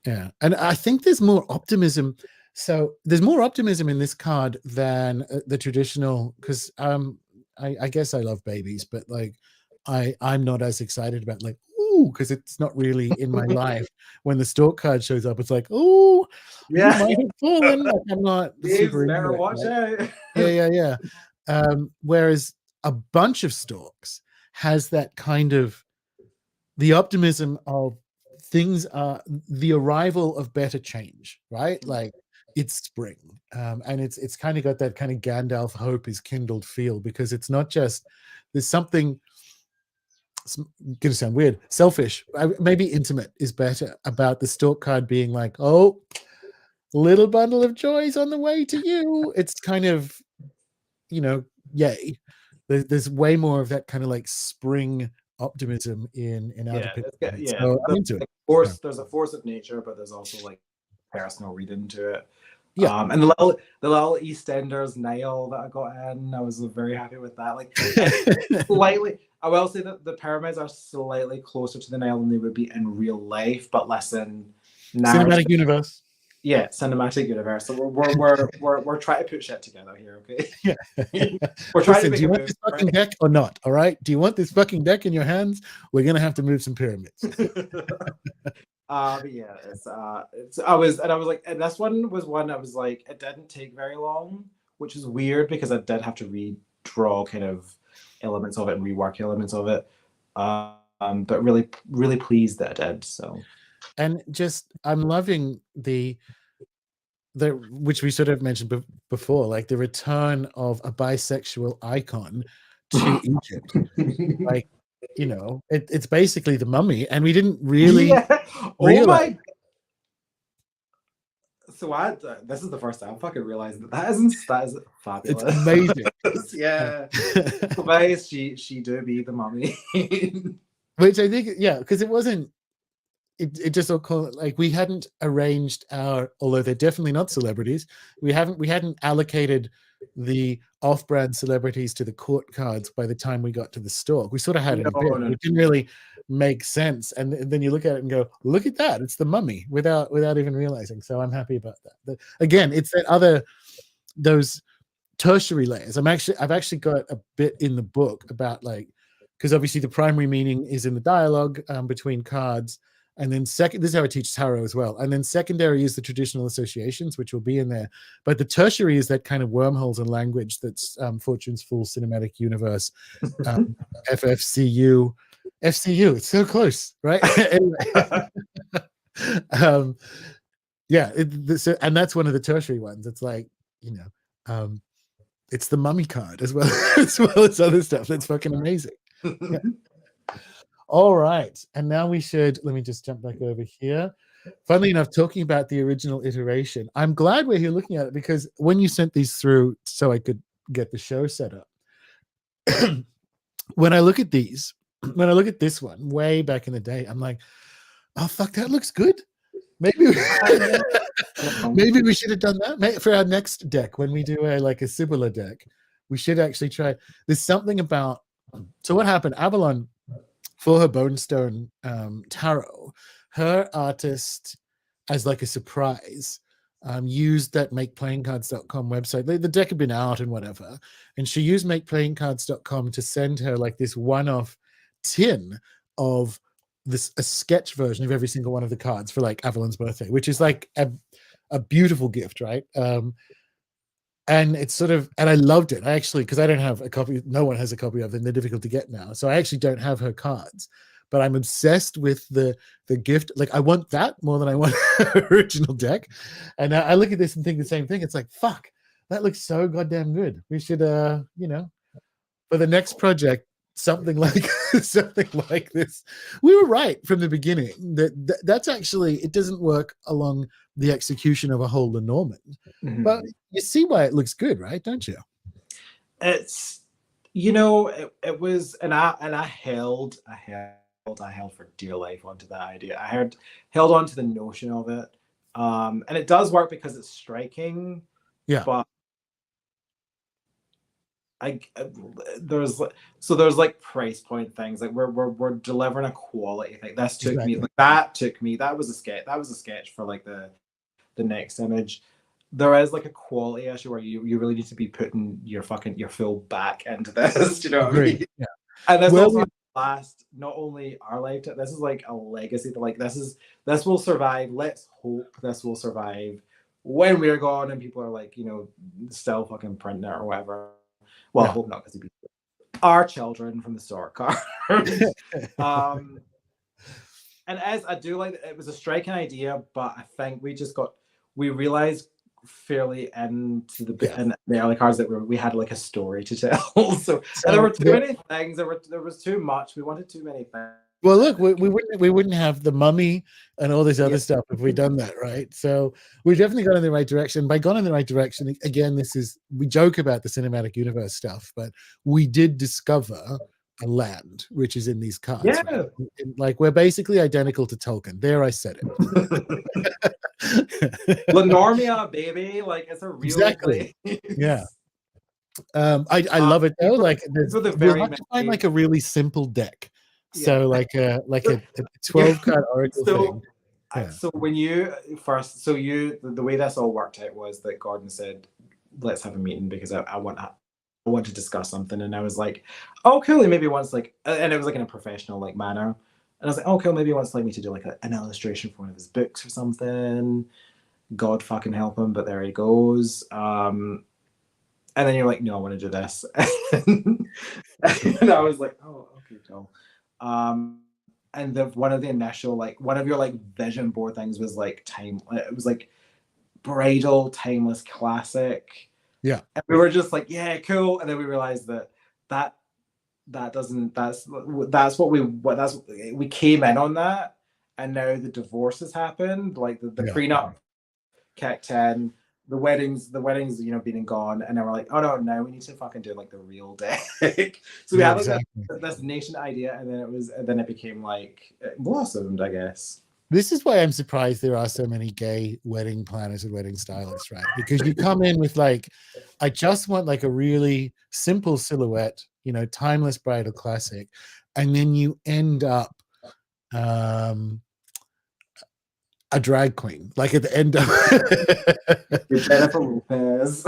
yeah, and I think there's more optimism. So there's more optimism in this card than the traditional, because I guess I love babies, but like I'm not as excited about like, ooh, because it's not really in my life. When the stalk card shows up, it's like, ooh, you might have fallen. Like, I'm not super into better it. watch Right? out. Yeah. Whereas a bunch of stalks has that kind of the optimism of things are the arrival of better change, right? Like it's spring, and it's kind of got that kind of Gandalf hope is kindled feel, because it's not just there's something. It's going to sound weird, selfish, maybe intimate is better about the stalk card being like, oh, little bundle of joys on the way to you. It's kind of, you know, yay. There's way more of that kind of like spring optimism in Outer Yeah, Picture. yeah. So I'm into it. Like Yeah. there's a force of nature, but there's also like personal reading to it. Yeah. And the little EastEnders nail that I got in, I was very happy with that. Like slightly, I will say that the pyramids are slightly closer to the nail than they would be in real life, but listen, narrative, Cinematic universe. yeah, cinematic universe. So we're trying to put shit together here, okay? Yeah. We're trying to Listen, do make you a want move, this fucking right? deck or not? All right. Do you want this fucking deck in your hands? We're gonna have to move some pyramids. But yeah, I was like, and this one was one I was like, it didn't take very long, which is weird because I did have to redraw kind of elements of it and rework elements of it. But really, really pleased that I did. So And just I'm loving the which we sort of mentioned before, like the return of a bisexual icon to Egypt. Like, you know, it's basically the mummy, and we didn't really yeah, oh realize. my. So this is the first time I fucking realized that is It's fabulous. amazing. Yeah, why is she do be the mummy? Which I think, yeah, because it wasn't. It just all called, like, we hadn't arranged our, although they're definitely not celebrities, we hadn't allocated the off-brand celebrities to the court cards by the time we got to the store. We sort of had it a bit. No. It didn't really make sense, and then you look at it and go, look at that, it's the mummy, without even realizing. So I'm happy about that. Again, it's those tertiary layers. I've actually got a bit in the book about, like, because obviously the primary meaning is in the dialogue between cards, and then second, this is how it teaches tarot as well, and then secondary is the traditional associations, which will be in there, but the tertiary is that kind of wormholes in language that's Fortune's Full Cinematic Universe, FFCU, FCU. It's so close, right? Yeah, and that's one of the tertiary ones. It's like, you know, it's the mummy card as well, as well as other stuff. That's fucking amazing. Yeah. All right, and now let me just jump back over here. Funnily enough, talking about the original iteration, I'm glad we're here looking at it, because when you sent these through so I could get the show set up, when I look at these, when I look at this one way back in the day, I'm like, oh fuck, that looks good. Maybe maybe we should have done that for our next deck. When we do a similar deck, we should actually try. There's something about, so what happened, Avalon, for her Bonestone tarot, her artist, as like a surprise, used that makeplayingcards.com website. The deck had been out and whatever, and she used makeplayingcards.com to send her like this one-off tin of a sketch version of every single one of the cards for like Avalon's birthday, which is like a beautiful gift, right? And it's sort of, and I loved it. I actually, because I don't have a copy, no one has a copy of them. They're difficult to get now. So I actually don't have her cards, but I'm obsessed with the gift. Like, I want that more than I want her original deck. And I look at this and think the same thing. It's like, fuck, that looks so goddamn good. We should, you know, for the next project, something like something like this. We were right from the beginning that's actually, it doesn't work along the execution of a whole Lenormand, but you see why it looks good, right? Don't you? It's, you know, it was, and I held for dear life onto that idea. I held on to the notion of it, and it does work because it's striking. Yeah, but there's like price point things, like we're delivering a quality thing. That took me, that was a sketch for like the next image. There is like a quality issue where you really need to be putting your full back into this. Do you know what I mean? Yeah. And this also last not only our lifetime, this is like a legacy. Like this will survive. Let's hope this will survive when we're gone and people are like, you know, still fucking printing it or whatever. Well, I hope not, because our children from the store card. And as I do like, it was a striking idea, but I think we realized fairly into in the early cards that we had like a story to tell. So and there were too many things. There was too much. We wanted too many Well, look, we wouldn't have the Mummy and all this Yeah. other stuff if we'd done that, right? So we've definitely gone in the right direction. By gone in the right direction, again, we joke about the cinematic universe stuff, but we did discover a land which is in these cards, right? Yeah. Like we're basically identical to Tolkien. There, I said it. Lenormand, baby, like it's a real Exactly. place. Yeah. I love it though. Like For the we'll very have to find many, like a really simple deck. yeah. So like a Yeah. 12 card oracle So, thing. Yeah. so when you first, so the way this all worked out was that Gordon said, "Let's have a meeting because I want to discuss something," and I was like, "Oh, cool." Maybe once like, and it was like in a professional like manner, and I was like, "Oh, cool." Maybe he wants like me to do like an illustration for one of his books or something. God fucking help him, but there he goes. And then you're like, "No, I want to do this," and I was like, "Oh, okay, cool." And one of the initial like one of your like vision board things was like time. It was like bridal timeless classic. Yeah. And we were just like, yeah, cool. And then we realized that that doesn't that's what we came in on that, and now the divorce has happened. Like the Yeah. prenup kicked in, the weddings, been and gone, and then we're like, oh no, now we need to fucking do like the real deck. So we Yeah, had like exactly. this nation idea, and then it became like it blossomed, I guess. This is why I'm surprised there are so many gay wedding planners and wedding stylists, right? Because you come in with like, I just want like a really simple silhouette, timeless bridal classic, and then you end up a drag queen, like at the end of You're Jennifer Lopez.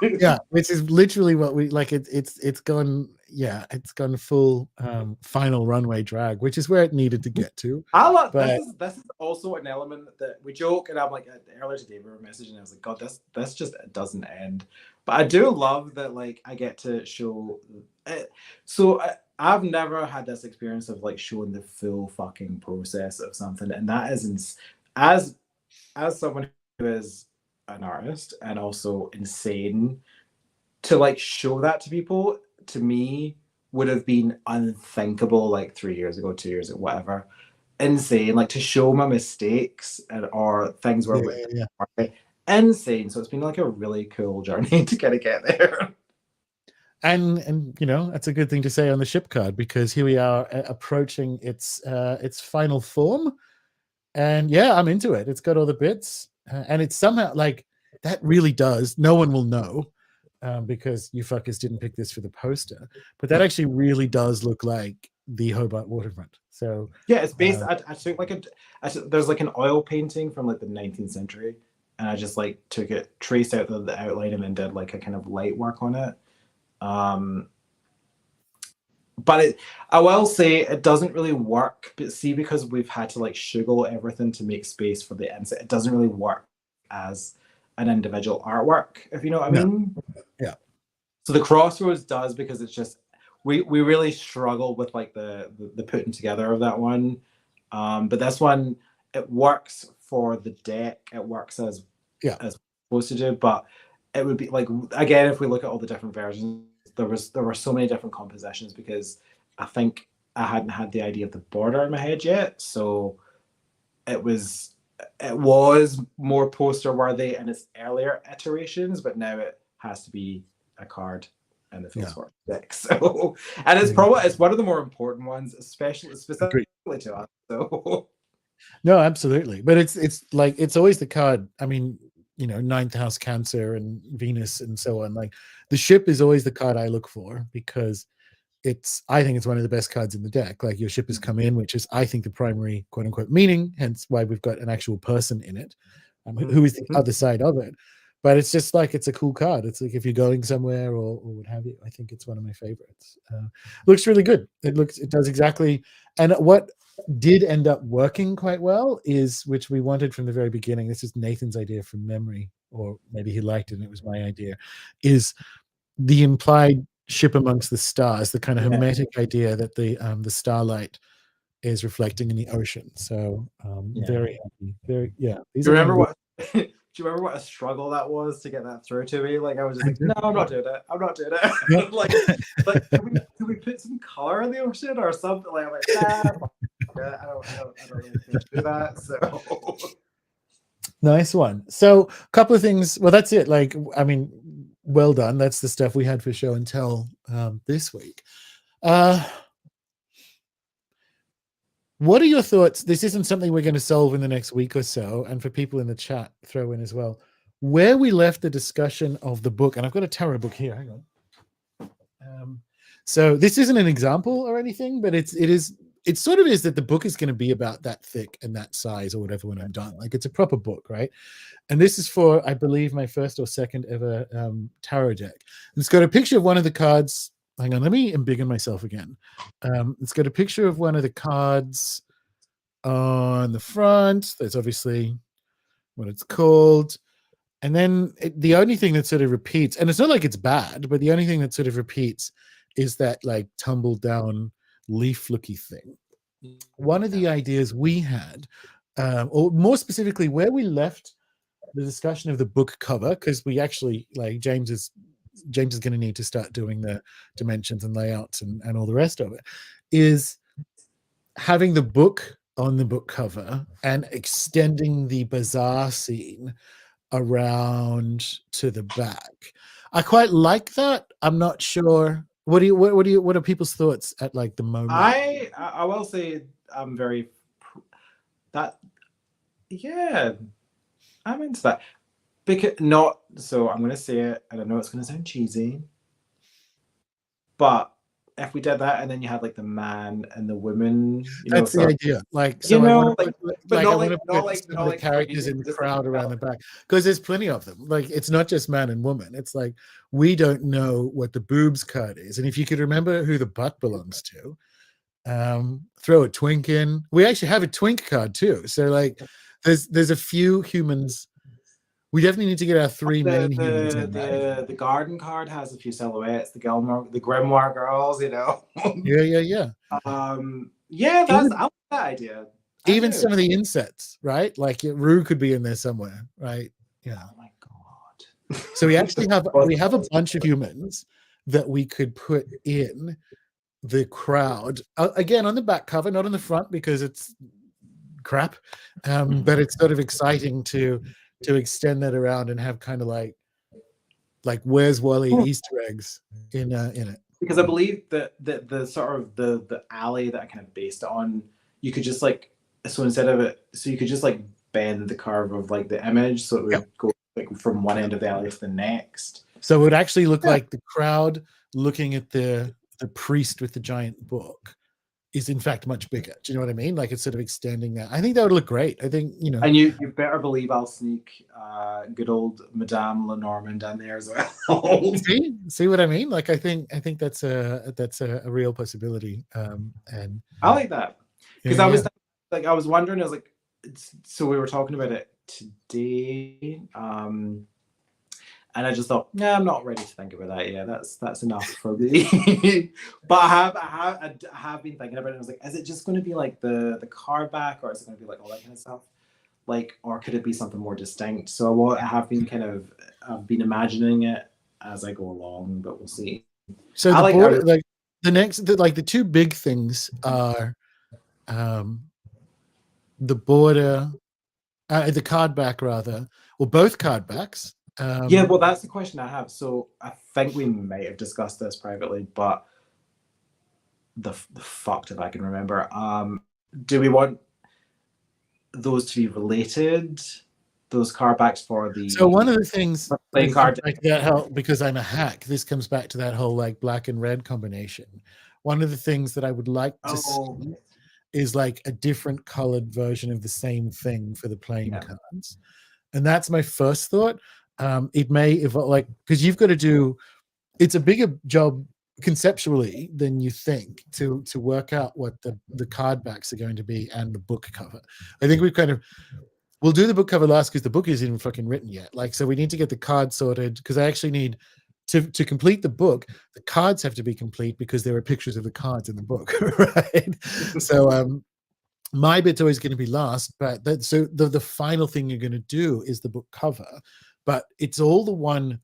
yeah, which is literally what we like. It's gone, yeah, it's gone full final runway drag, which is where it needed to get to. I love But this is also an element that we joke, and I'm like earlier today we were messaging, and I was like, God, this just doesn't end. But I do love that like I get to show it. So I've never had this experience of like showing the full fucking process of something, and that is as as someone who is an artist and also insane, to like show that to people, to me would have been unthinkable like 3 years ago, 2 years ago, whatever. Insane, like to show my mistakes or things yeah, where yeah, insane. So it's been like a really cool journey to kind of get there. and that's a good thing to say on the ship card, because here we are approaching its final form, and yeah, I'm into it. It's got all the bits, and it's somehow like that really does. No one will know. Because you fuckers didn't pick this for the poster, but that actually really does look like the Hobart waterfront. So Yeah, it's based. I took like there's like an oil painting from like the 19th century, and I just like took it, traced out the outline, and then did like a kind of light work on it. But I will say it doesn't really work. But see, because we've had to like sugar everything to make space for the inside, it doesn't really work as an individual artwork, if you know what I no, mean. yeah, So the Crossroads does, because it's just we really struggle with like the putting together of that one. But this one, it works for the deck. It works as yeah, supposed to do. But it would be like, again, if we look at all the different versions, there were so many different compositions, because I think I hadn't had the idea of the border in my head yet. So it was more poster worthy in its earlier iterations, but now it has to be a card in the field sport deck. So, and it's one of the more important ones, specifically to us. So no, absolutely. But it's like it's always the card. I mean, ninth house Cancer and Venus and so on. Like the ship is always the card I look for, because I think it's one of the best cards in the deck. Like your ship has come in, which is, I think, the primary quote unquote meaning, hence why we've got an actual person in it, who is the other side of it. But it's just like, it's a cool card. It's like if you're going somewhere or what have you, I think it's one of my favorites. Looks really good. It does exactly. And what did end up working quite well is, which we wanted from the very beginning, this is Nathan's idea from memory, or maybe he liked it and it was my idea, is the implied ship amongst the stars, the kind of hermetic idea that the starlight is reflecting in the ocean. So very happy. Very, yeah. Do you remember what? Do you remember what a struggle that was to get that through to me? Like I was just like, no, I'm not doing it. I'm not doing it. Yep. like can we put some color in the ocean or something? Like I'm like, nah. Yeah, I don't really care to do that. So Nice one. So, a couple of things. Well, that's it. Like, I mean, well done. That's the stuff we had for show and tell this week. Uh, what are your thoughts? This isn't something we're going to solve in the next week or so. And for people in the chat, throw in as well. Where we left the discussion of the book, and I've got a tarot book here. Hang on. So this isn't an example or anything, but it sort of is that the book is going to be about that thick and that size or whatever when I'm done. Like it's a proper book, right? And this is for, I believe, my first or second ever tarot deck. And it's got a picture of one of the cards. Hang on, let me embiggen myself again. It's got a picture of one of the cards on the front. That's obviously what it's called. And then the only thing that sort of repeats, and it's not like it's bad, but the only thing that sort of repeats is that like tumbled down leaf looky thing. One of the ideas we had, or more specifically, where we left the discussion of the book cover, because we actually like James is going to need to start doing the dimensions and layouts and all the rest of it, is having the book on the book cover and extending the bazaar scene around to the back. I quite like that. I'm not sure. What are people's thoughts at like the moment? I will say I'm very that yeah, I'm into that. Because not so I'm gonna say it, and I know it's gonna sound cheesy, but if we did that and then you had like the man and the woman, that's the idea. Like, so you know, I want to put, but I not want to not put some not of the characters in the crowd around the back, because there's plenty of them. Like, it's not just man and woman. It's like we don't know what the boobs card is, and if you could remember who the butt belongs to, throw a twink in. We actually have a twink card too. So like, there's a few humans. We definitely need to get our three main humans in. The garden card has a few silhouettes. The Grimoire girls, you know. Yeah. Yeah, I like that idea. Even some of the insets, right? Like Rue could be in there somewhere, right? Yeah. Oh my god. So we actually have a bunch of humans that we could put in the crowd. Again, on the back cover, not on the front because it's crap. But it's sort of exciting to extend that around and have kind of like Where's Wally Easter eggs in it. Because I believe that the sort of the alley that I kind of based it on, you could just like, so instead of it, so you could just like bend the curve of like the image so it would go like from one end of the alley to the next. So it would actually look like the crowd looking at the priest with the giant book is in fact much bigger. Do you know what I mean? Like it's sort of extending that. I think that would look great. I think, you know. And you better believe I'll sneak good old Madame Lenormand down there as well. See what I mean? Like I think that's a real possibility. And I like that. Because I was like, I was wondering, I was like, so we were talking about it today. And I just thought, yeah, I'm not ready to think about that. Yeah, that's enough for me. But I have been thinking about it. I was like, is it just going to be like the card back, or is it going to be like all that kind of stuff? Like, or could it be something more distinct? So I have been I've been imagining it as I go along, but we'll see. So the two big things are the border, the card back rather, or both card backs. Yeah, well, that's the question I have. So I think we might have discussed this privately, but the fucked if I can remember. Do we want those to be related? Those card backs for the. So one of the things playing card because I'm a hack. This comes back to that whole like black and red combination. One of the things that I would like to see is like a different colored version of the same thing for the playing cards, and that's my first thought. It may evolve, like, because you've got to do, it's a bigger job conceptually than you think to work out what the card backs are going to be and the book cover. I think we'll do the book cover last because the book isn't even fucking written yet. Like, so we need to get the cards sorted because I actually need to complete the book. The cards have to be complete because there are pictures of the cards in the book, right? So my bit's always going to be last, but the final thing you're going to do is the book cover. But it's all the one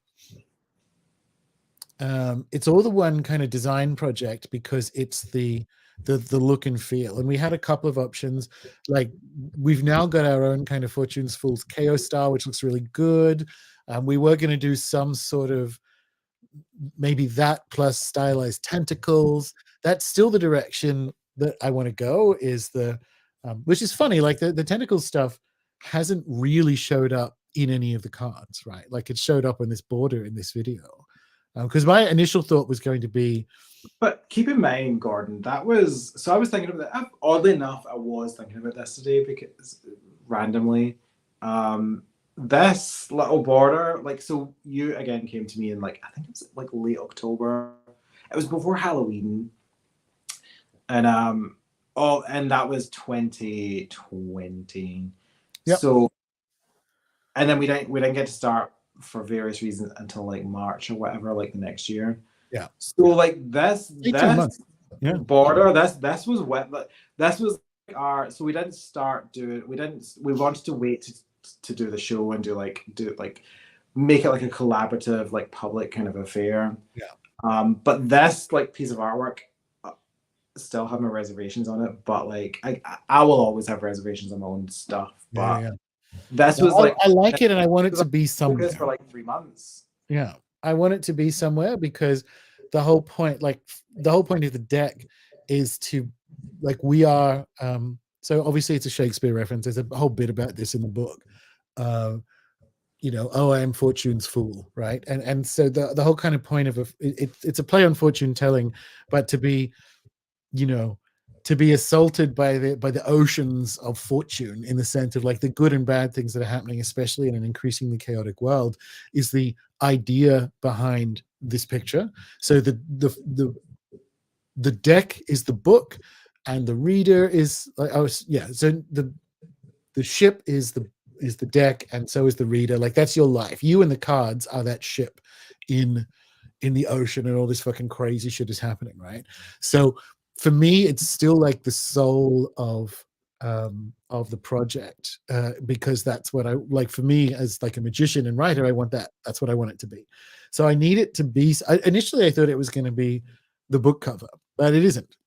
It's all the one kind of design project because it's the look and feel. And we had a couple of options. Like we've now got our own kind of Fortune's Fool's KO style, which looks really good. We were going to do some sort of maybe that plus stylized tentacles. That's still the direction that I want to go. Is the which is funny, like the tentacle stuff hasn't really showed up in any of the cards, right? Like it showed up on this border in this video. Because my initial thought was going to be, But keep in mind, Gordon, that was so I was thinking about that. Oddly enough, I was thinking about this today because randomly, this little border, like, so you again came to me in like I think it was like late October. It was before Halloween, and and that was 2020. yep, So, and then we didn't get to start for various reasons until like March or whatever, like the next year. yeah, So like this 18 this months. Yeah, border, this was what this was our, so we didn't start doing, we wanted to wait to do the show and do like make it like a collaborative, like public kind of affair. yeah, But this like piece of artwork, still have my reservations on it, but like I will always have reservations on my own stuff. yeah, But yeah. this was No, like I like it, and I want it to be focus somewhere. for like 3 months. Yeah, I want it to be somewhere because the whole point, like the whole point of the deck, is to like we are. So obviously it's a Shakespeare reference. There's a whole bit about this in the book. Uh, oh, I am Fortune's fool, right? And so the whole kind of point of it's a play on fortune telling, but to be, you know, to be assaulted by the oceans of fortune in the sense of like the good and bad things that are happening, especially in an increasingly chaotic world, is the idea behind this picture. So the deck is the book, and the reader is like, so the ship is the deck, and so is the reader. Like that's your life. You and the cards are that ship in the ocean, and all this fucking crazy shit is happening, right? So for me, it's still like the soul of the project, because that's what I like. For me, as like a magician and writer, I want that. That's what I want it to be. So I need it to be. Initially, I thought it was going to be the book cover, but it isn't.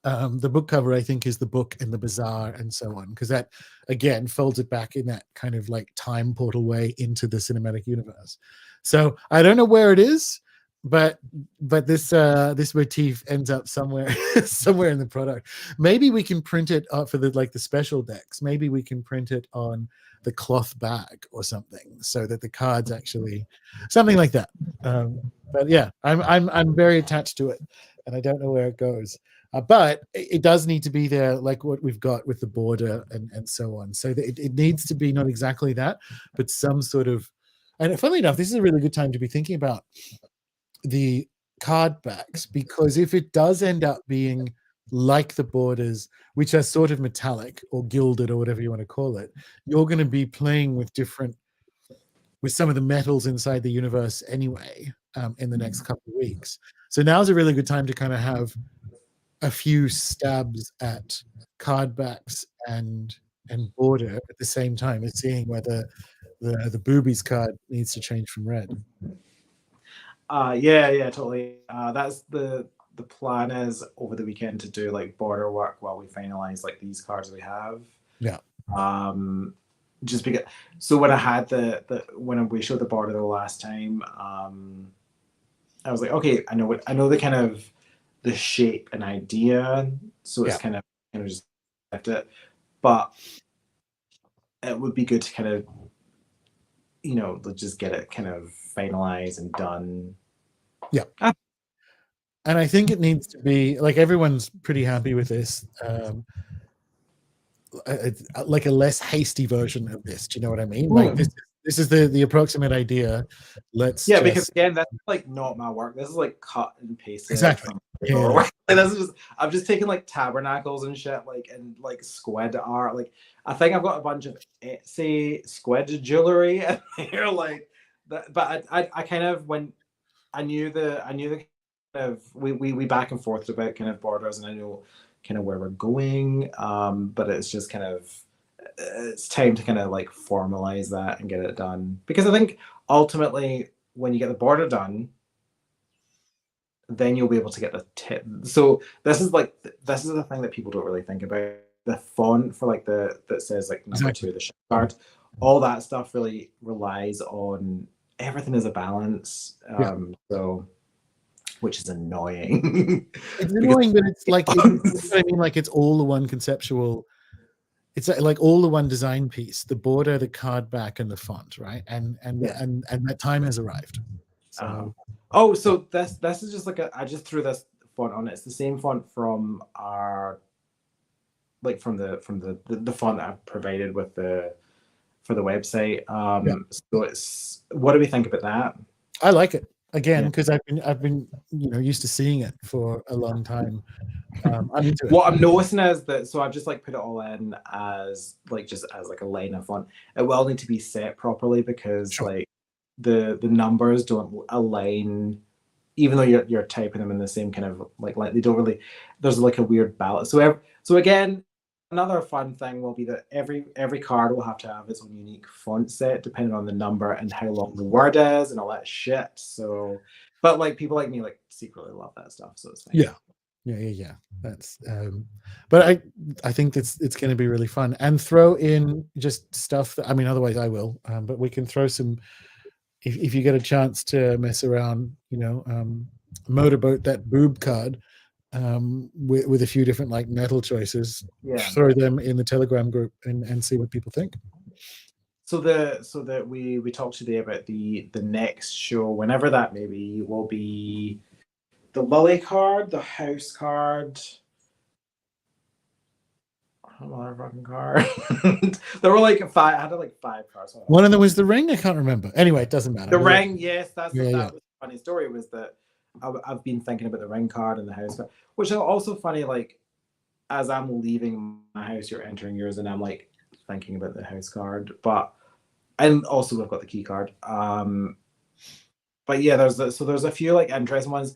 The book cover, I think, is the book and the bazaar and so on, because that again folds it back in that kind of like time portal way into the cinematic universe. So I don't know where it is, but this motif ends up somewhere somewhere in the product. Maybe we can print it for the special decks. Maybe we can print it on the cloth bag or something, so that the cards actually something like that. But yeah, I'm very attached to it, and I don't know where it goes. But it does need to be there, like what we've got with the border and so on. So that it needs to be not exactly that, but some sort of. And funnily enough, this is a really good time to be thinking about the card backs, because if it does end up being like the borders, which are sort of metallic or gilded or whatever you want to call it, you're going to be playing with some of the metals inside the universe anyway, in the next couple of weeks. So now's a really good time to kind of have a few stabs at card backs and border at the same time as seeing whether the boobies card needs to change from red. Yeah, totally. That's the plan is over the weekend to do like border work while we finalize like these cards we have. Yeah. Just because, so when I had when we showed the border the last time, I was like, okay, I know the kind of the shape and idea, so it's Yeah. kind of just left it, but it would be good to kind of just get it kind of finalized and done. Yeah. And I think it needs to be like everyone's pretty happy with this. Like a less hasty version of this. Do you know what I mean? Like this is the approximate idea. Let's Because just again, that's like not my work. This is like cut and pasted exactly. from Yeah. like, this is just, I'm just taking like tabernacles and shit, like, and like squid art. Like I think I've got a bunch of Etsy squid jewelry in here, like that. But I kind of, when I knew the kind of, we back and forth about kind of borders, and I know kind of where we're going. But it's just kind of, it's time to kind of like formalize that and get it done, because I think ultimately when you get the border done, then you'll be able to get the tip. So this is the thing that people don't really think about. The font for like the that says like number Exactly. 2, the ship card, all that stuff really relies on everything is a balance. Yeah. So which is annoying It's because annoying, but it's like you know what I mean. Like it's all the one conceptual. It's like all the one design piece: the border, the card back, and the font, right? yeah. And that time has arrived. Uh, So oh, yeah, so this is just like I just threw this font on it. It's the same font from our like from the font that I've provided with the for the website. yeah, So it's what do we think about that? I like it again Yeah. because I've been used to seeing it for a long time. I'm into it. What I'm noticing is that so I've just like put it all in as like just as like a line of font. It will need to be set properly because Sure. like the numbers don't align even though you're typing them in the same kind of like they don't really there's like a weird balance. So again, another fun thing will be that every card will have to have its own unique font set depending on the number and how long the word is and all that shit. So but like people like me like secretly love that stuff, so it's fine. Yeah. Yeah. That's but I think it's going to be really fun, and throw in just stuff that, I mean, otherwise I will, but we can throw some, if you get a chance to mess around, motorboat that boob card, with a few different like metal choices, Yeah. throw them in the Telegram group and see what people think. So that we talked today about the next show, whenever that may be, will be the lily card, the house card, another fucking card. There were like five. I had like five cards. One of them was the ring. I can't remember. Anyway, it doesn't matter. The ring, yes, Yeah, yeah. that was a funny story. Was that I've been thinking about the ring card and the house card, which is also funny. Like as I'm leaving my house, you're entering yours, and I'm like thinking about the house card, but and also we've got the key card. But yeah, there's a few like interesting ones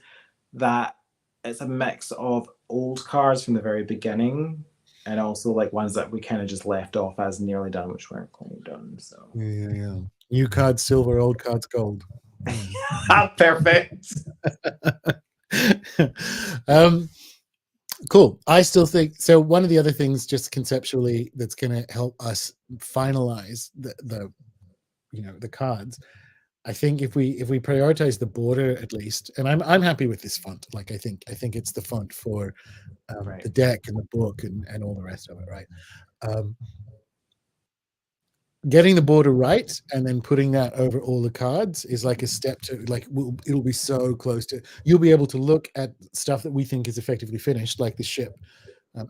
that it's a mix of old cards from the very beginning and also like ones that we kind of just left off as nearly done, which weren't quite done. So Yeah. New cards silver, old cards gold. perfect. um, cool. I still think so. One of the other things, just conceptually, that's going to help us finalize the cards. I think if we prioritize the border at least, and I'm happy with this font. Like I think it's the font for Right. the deck and the book and all the rest of it, right? Um, Getting the border right and then putting that over all the cards is like a step to like it'll be so close to, you'll be able to look at stuff that we think is effectively finished, like the ship.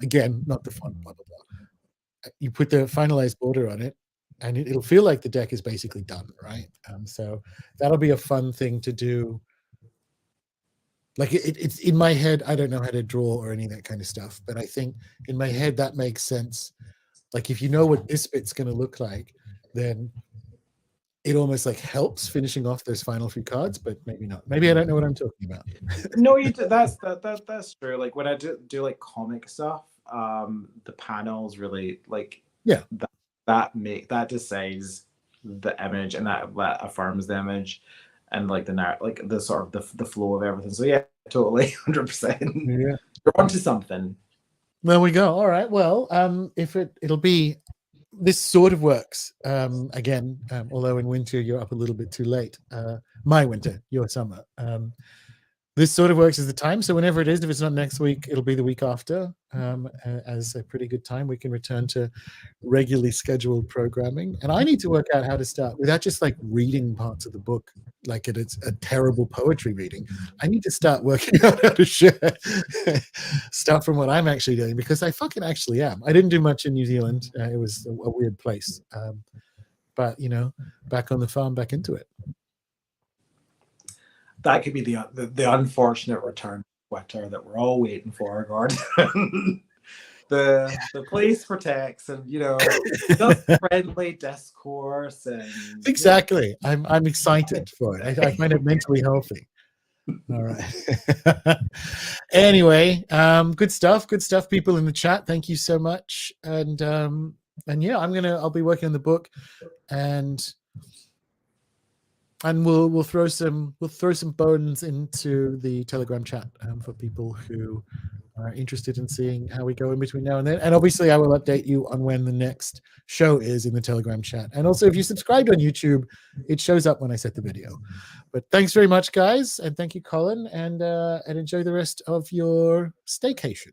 Again, not the font, blah blah blah. You put the finalized border on it, and it'll feel like the deck is basically done, right? So that'll be a fun thing to do. Like it's in my head. I don't know how to draw or any of that kind of stuff, but I think in my head that makes sense. Like if you know what this bit's going to look like, then it almost like helps finishing off those final few cards, but maybe not. Maybe I don't know what I'm talking about. No, you do, that's true. Like when I do like comic stuff, the panels really like Yeah. that decides the image and that affirms the image and like like the sort of the flow of everything. So yeah, totally 100%. Yeah. You're onto something. There we go. All right. Well, if it'll be, this sort of works. Again, although in winter you're up a little bit too late. My winter, your summer. This sort of works as the time. So whenever it is, if it's not next week, it'll be the week after, as a pretty good time. We can return to regularly scheduled programming. And I need to work out how to start without just like reading parts of the book like it's a terrible poetry reading. I need to start working out how to share stuff from what I'm actually doing, because I fucking actually am. I didn't do much in New Zealand. It was a weird place. But back on the farm, back into it. That could be the unfortunate return to Twitter that we're all waiting for, Gordon. the place protects and just friendly discourse and exactly. I'm excited for it. I find it mentally healthy. All right. Anyway, good stuff. Good stuff, people in the chat. Thank you so much. And yeah, I'll be working on the book, and And we'll throw some bones into the Telegram chat for people who are interested in seeing how we go in between now and then. And obviously, I will update you on when the next show is in the Telegram chat. And also, if you subscribed on YouTube, it shows up when I set the video. But thanks very much, guys, and thank you, Colin, and enjoy the rest of your staycation.